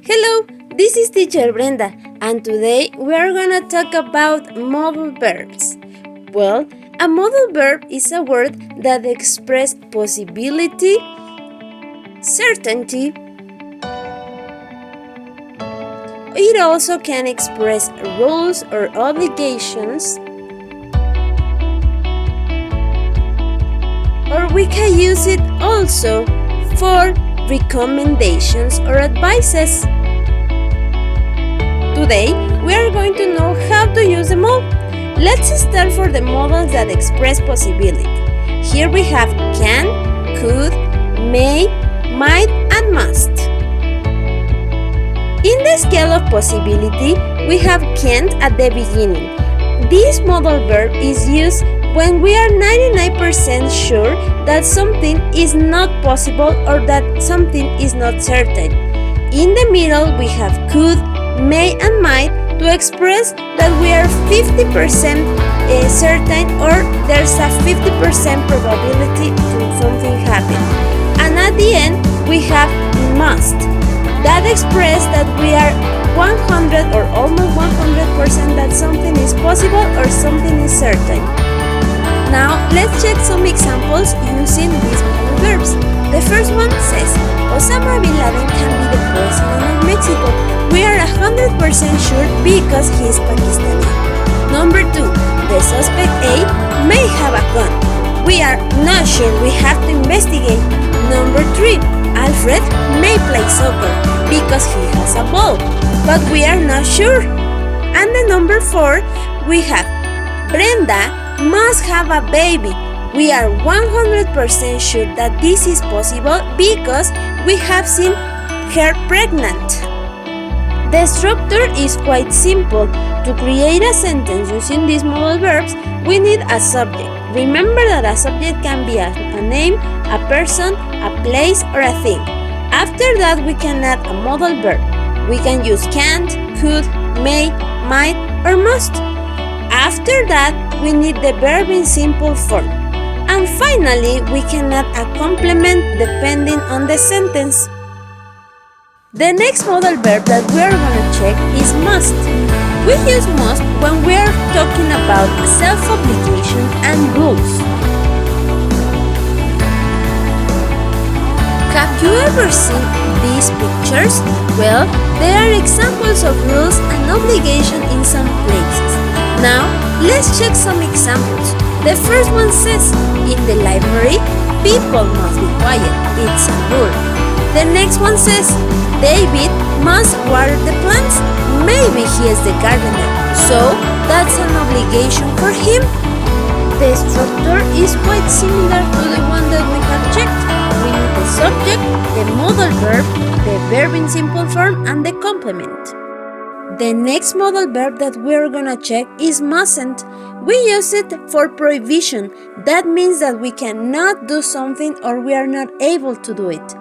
Hello, this is teacher Brenda, and today we are gonna talk about modal verbs. Well, a modal verb is a word that expresses possibility, certainty. It also can express rules or obligations, or we can use it also for recommendations or advices. Today, we are going to know how to use them all. Let's start for the modals that express possibility. Here we have can, could, may, might, and must. In the scale of possibility, we have can't at the beginning. This modal verb is used when we are 99% sure that something is not possible or that something is not certain. In the middle, we have could, may, and might to express that we are 50% certain or there's a 50% probability to something happen. And at the end, we have must. That expresses that we are 100 or almost 100% that something is possible or something is certain. Now, let's check some examples using these modal verbs. The first one says, Osama bin Laden can be the president of Mexico. We are 100% sure because he is Pakistani. Number 2, the suspect A may have a gun. We are not sure, we have to investigate. Number 3, Alfred may play soccer because he has a ball, but we are not sure. And the number 4, we have Brenda must have a baby. We are 100% sure that this is possible because we have seen her pregnant. The structure is quite simple. To create a sentence using these modal verbs, we need a subject. Remember that a subject can be a name, a person, a place, or a thing. After that, we can add a modal verb. We can use can't, could, may, might, or must. After that, we need the verb in simple form. And finally, we can add a complement depending on the sentence. The next modal verb that we are going to check is must. We use must when we are talking about self-obligation and rules. Have you ever seen these pictures? Well, they are examples of rules and obligation in some places. Now, let's check some examples. The first one says, in the library, people must be quiet. It's a rule. The next one says, David must water the plants. Maybe he is the gardener, so that's an obligation for him. The structure is quite similar to the one that we have checked. We need the subject, the modal verb, the verb in simple form, and the complement. The next modal verb that we are gonna check is mustn't. We use it for prohibition. That means that we cannot do something or we are not able to do it.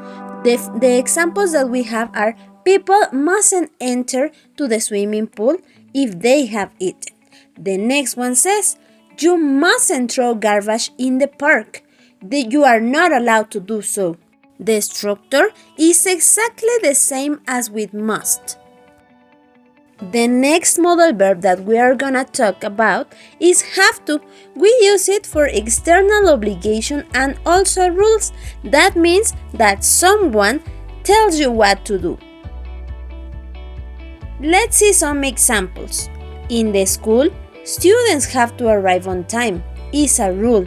The examples that we have are people mustn't enter to the swimming pool if they have eaten. The next one says, you mustn't throw garbage in the park. You are not allowed to do so. The structure is exactly the same as with must. The next modal verb that we are gonna talk about is have to. We use it for external obligation and also rules. That means that someone tells you what to do. Let's see some examples. In the school, students have to arrive on time. It's a rule.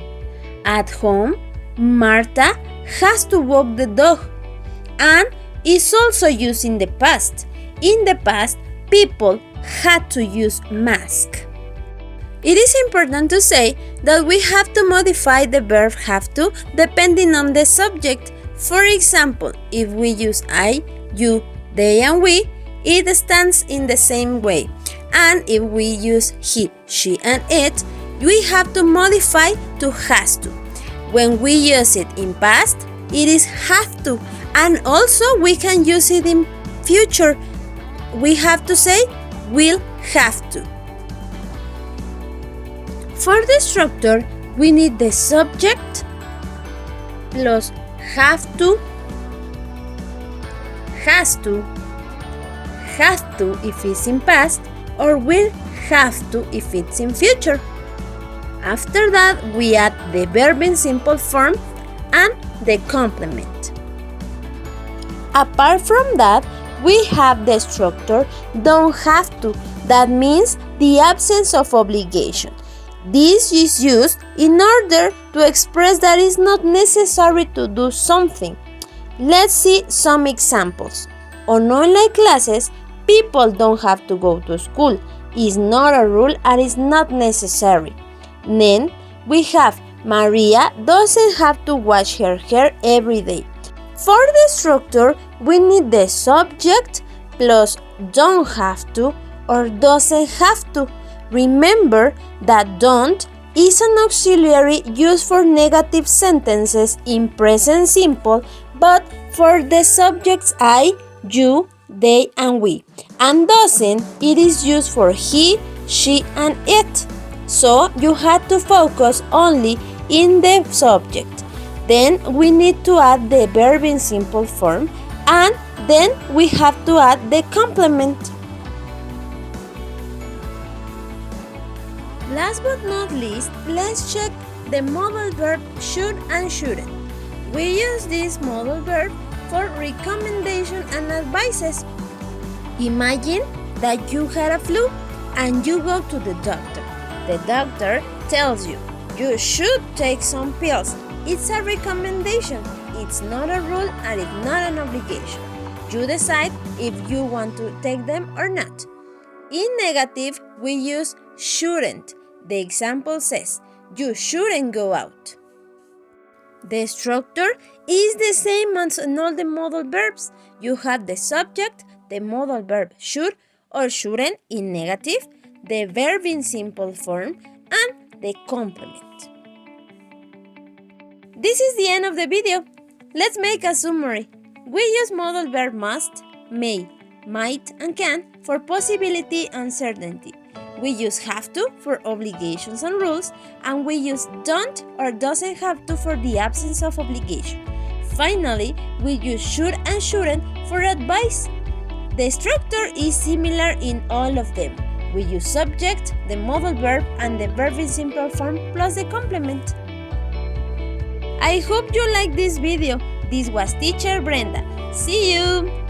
At home, Martha has to walk the dog. And is also used in the past. In the past, people had to use mask. It is important to say that we have to modify the verb have to depending on the subject. For example, if we use I, you, they, and we, it stands in the same way. And if we use he, she, and it, we have to modify to has to. When we use it in past, it is have to. And also we can use it in future. We have to say will have to. For the structure, we need the subject plus have to, has to, have to if it's in past, or will have to if it's in future. After that, we add the verb in simple form and the complement. Apart from that, we have the structure don't have to. That means the absence of obligation. This is used in order to express that it's not necessary to do something. Let's see some examples. On online classes, people don't have to go to school. It's not a rule and it's not necessary. Then we have Maria doesn't have to wash her hair every day. For the structure, we need the subject plus don't have to or doesn't have to. Remember that don't is an auxiliary used for negative sentences in present simple, but for the subjects I, you, they, and we. And doesn't, it is used for he, she, and it. So you had to focus only in the subject. Then we need to add the verb in simple form, and then we have to add the complement. Last but not least, let's check the modal verb should and shouldn't. We use this modal verb for recommendation and advices. Imagine that you had a flu and you go to the doctor. The doctor tells you, you should take some pills. It's a recommendation. It's not a rule and it's not an obligation. You decide if you want to take them or not. In negative, we use shouldn't. The example says, you shouldn't go out. The structure is the same as in all the modal verbs. You have the subject, the modal verb should or shouldn't in negative, the verb in simple form, and the complement. This is the end of the video. Let's make a summary. We use modal verb must, may, might, and can for possibility and certainty. We use have to for obligations and rules, and we use don't or doesn't have to for the absence of obligation. Finally, we use should and shouldn't for advice. The structure is similar in all of them. We use subject, the modal verb, and the verb in simple form plus the complement. I hope you liked this video. This was Teacher Brenda. See you!